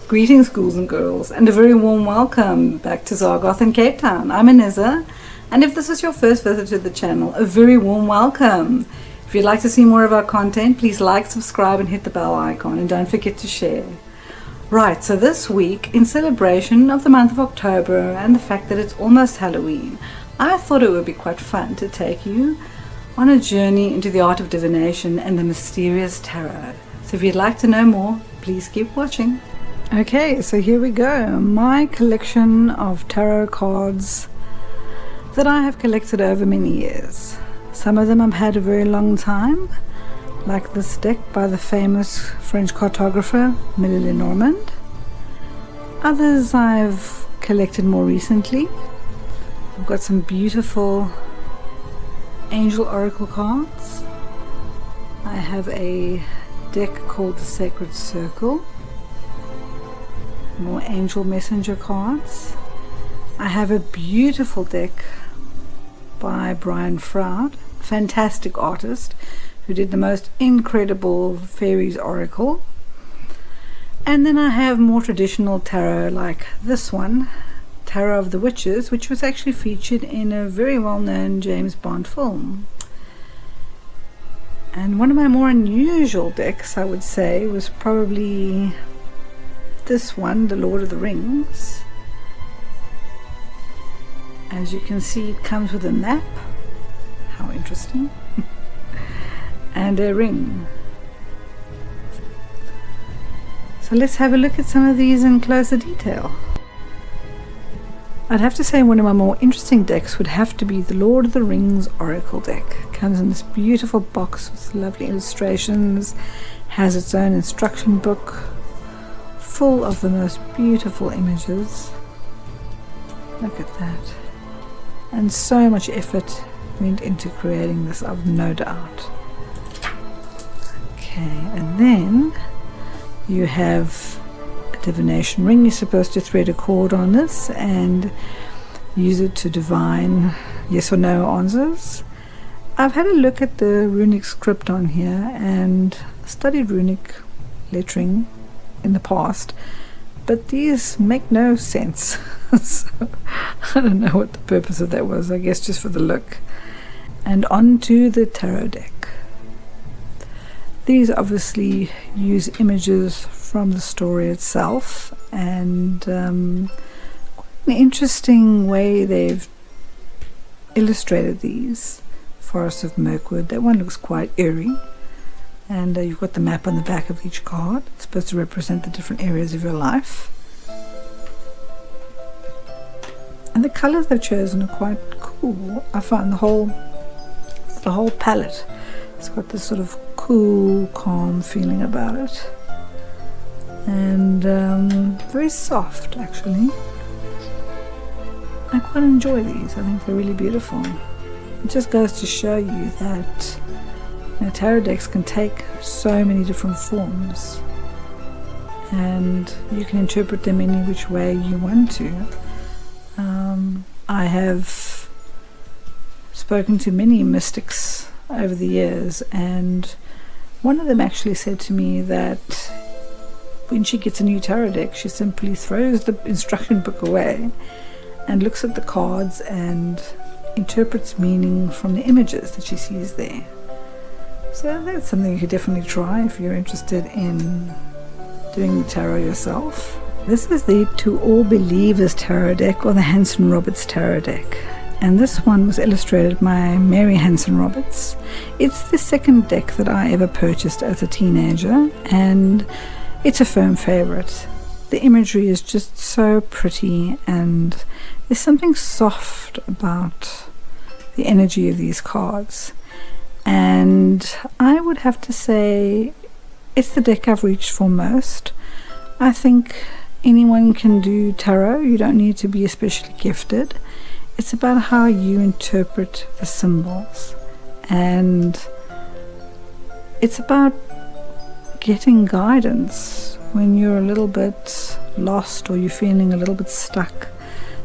Greetings, ghouls and girls, and a very warm welcome back to Zar Goth in Cape Town. I'm Anissa, and if this is your first visit to the channel, a very warm welcome. If you'd like to see more of our content, please like, subscribe, and hit the bell icon, and don't forget to share. Right, so this week, in celebration of the month of October and the fact that it's almost Halloween, I thought it would be quite fun to take you on a journey into the art of divination and the mysterious tarot. So if you'd like to know more, please keep watching. Okay, so here we go. My collection of tarot cards that I have collected over many years. Some of them I've had a very long time, like this deck by the famous French cartographer Lenormand. Others I've collected more recently. I've got some beautiful angel oracle cards. I have a deck called the Sacred Circle. More angel messenger cards. I have a beautiful deck by Brian Froud, fantastic artist who did the most incredible fairies oracle. And then I have more traditional tarot like this one, Tarot of the Witches, which was actually featured in a very well-known James Bond film. And one of my more unusual decks, I would say, was probably this one, the Lord of the Rings. As you can see, it comes with a map. How interesting. And a ring. So let's have a look at some of these in closer detail. I'd have to say one of my more interesting decks would have to be the Lord of the Rings Oracle deck. It comes in this beautiful box with lovely illustrations, has its own instruction book, full of the most beautiful images. Look at that. And so much effort went into creating this, I've no doubt. Okay, and then you have a divination ring. You're supposed to thread a cord on this and use it to divine yes or no answers. I've had a look at the runic script on here and studied runic lettering in the past, but these make no sense. So I don't know what the purpose of that was. I guess just for the look. And on to the tarot deck. These obviously use images from the story itself, and quite an interesting way they've illustrated these. Forest of Mirkwood, that one looks quite eerie. And you've got the map on the back of each card. It's supposed to represent the different areas of your life. And the colors they've chosen are quite cool. I find the whole palette, it's got this sort of cool, calm feeling about it. And very soft, actually. I quite enjoy these. I think they're really beautiful. It just goes to show you that tarot decks can take so many different forms, and you can interpret them any which way you want to. I have spoken to many mystics over the years, and one of them actually said to me that when she gets a new tarot deck, she simply throws the instruction book away and looks at the cards and interprets meaning from the images that she sees there. So that's something you could definitely try if you're interested in doing the tarot yourself. This is the To All Believers Tarot deck, or the Hanson Roberts Tarot deck. And this one was illustrated by Mary Hanson Roberts. It's the second deck that I ever purchased as a teenager, and it's a firm favorite. The imagery is just so pretty, and there's something soft about the energy of these cards. And I would have to say it's the deck I've reached for most. I think anyone can do tarot. You don't need to be especially gifted. It's about how you interpret the symbols, and it's about getting guidance when you're a little bit lost or you're feeling a little bit stuck.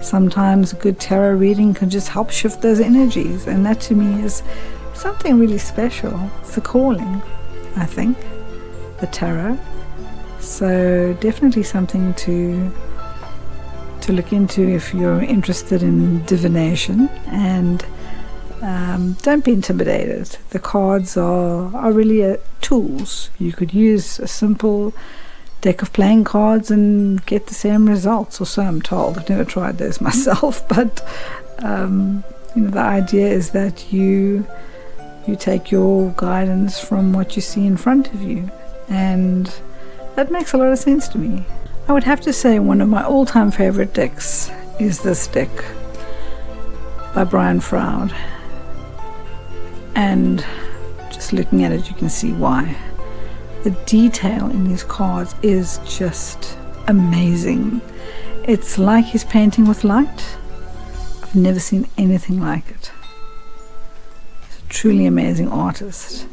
Sometimes a good tarot reading can just help shift those energies, and that to me is something really special. It's a calling, I think, the tarot. So definitely something to look into if you're interested in divination. And don't be intimidated. The cards are really tools. You could use a simple deck of playing cards and get the same results, or so I'm told. I've never tried those myself, but the idea is that you take your guidance from what you see in front of you, and that makes a lot of sense to me. I would have to say one of my all-time favorite decks is this deck by Brian Froud, and just looking at it you can see why. The detail in these cards is just amazing. It's like he's painting with light. I've never seen anything like it. He's a truly amazing artist.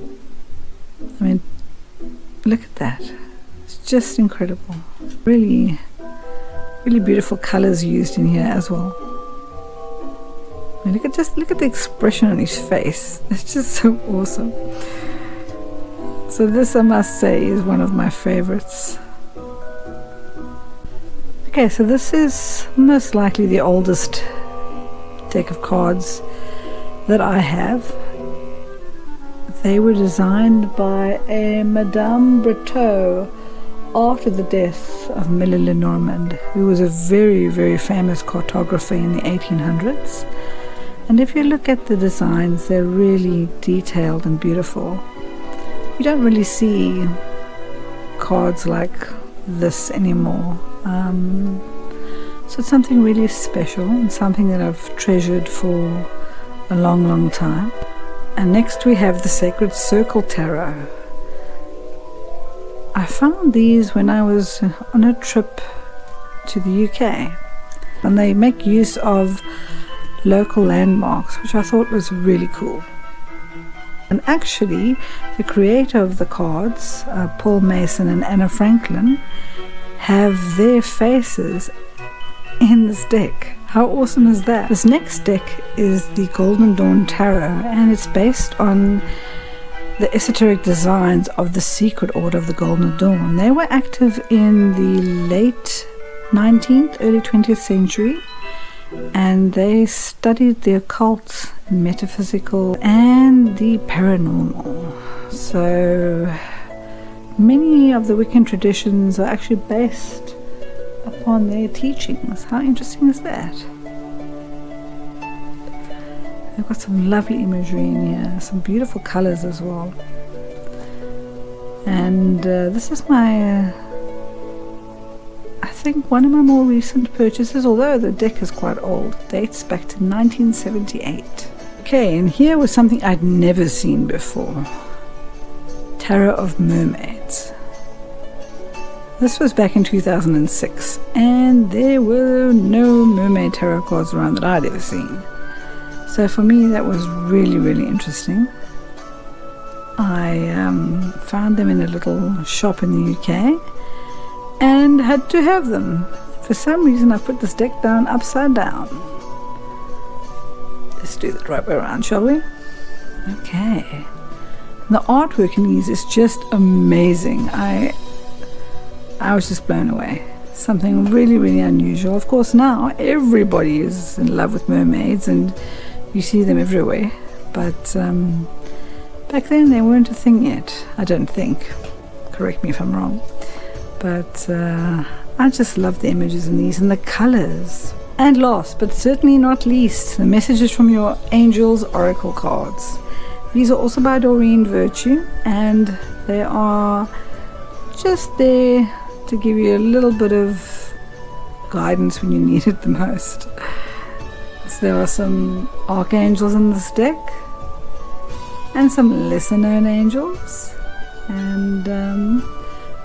I mean, look at that. It's just incredible. Really, really beautiful colors used in here as well. I mean, look at the expression on his face. It's just so awesome. So this, I must say, is one of my favorites. Okay, so this is most likely the oldest deck of cards that I have. They were designed by a Madame Breteau after the death of Millie Lenormand, who was a very, very famous cartographer in the 1800s. And if you look at the designs, they're really detailed and beautiful. You don't really see cards like this anymore. So it's something really special and something that I've treasured for a long, long time. And next we have the Sacred Circle Tarot. I found these when I was on a trip to the UK, and they make use of local landmarks, which I thought was really cool. And actually, the creator of the cards, Paul Mason and Anna Franklin, have their faces in this deck. How awesome is that? This next deck is the Golden Dawn Tarot, and it's based on the esoteric designs of the Secret Order of the Golden Dawn. They were active in the late 19th, early 20th century, and they studied the occult, metaphysical, and the paranormal. So many of the Wiccan traditions are actually based upon their teachings. How interesting is that? They've got some lovely imagery in here, some beautiful colors as well. And this is my I think one of my more recent purchases, although the deck is quite old, dates back to 1978. Okay, and here was something I'd never seen before. Tarot of Mermaids. This was back in 2006, and there were no mermaid tarot cards around that I'd ever seen. So for me that was really, really interesting. I found them in a little shop in the UK and had to have them. For some reason I put this deck down upside down. Let's do that right way around, shall we? Okay. The artwork in these is just amazing. I was just blown away. Something really, really unusual. Of course now everybody is in love with mermaids and you see them everywhere. But back then they weren't a thing yet, I don't think. Correct me if I'm wrong. But I just love the images in these and the colors. And last but certainly not least, the messages from your angels oracle cards. These are also by Doreen Virtue, and they are just there to give you a little bit of guidance when you need it the most. So there are some archangels in this deck and some lesser known angels, and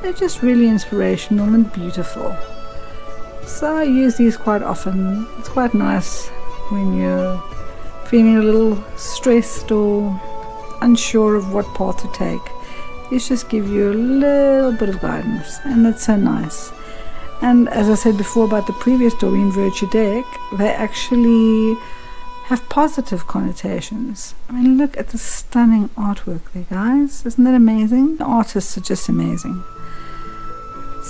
they're just really inspirational and beautiful. So I use these quite often. It's quite nice when you're feeling a little stressed or unsure of what path to take. These just give you a little bit of guidance, and that's so nice. And as I said before about the previous Doreen Virtue deck, they actually have positive connotations. I mean, look at the stunning artwork there, guys. Isn't that amazing? The artists are just amazing.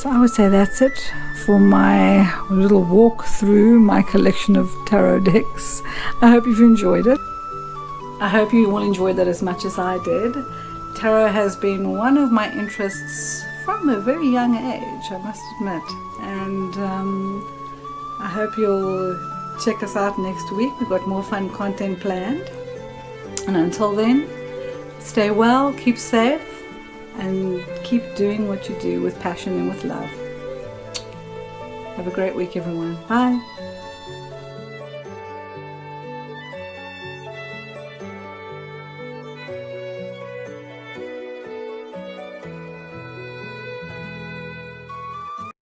So I would say that's it for my little walk through my collection of tarot decks. I hope you've enjoyed it. I hope you all enjoyed that as much as I did. Tarot has been one of my interests from a very young age, I must admit. And I hope you'll check us out next week. We've got more fun content planned. And until then, stay well, keep safe, and keep doing what you do with passion and with love. Have a great week, everyone. Bye.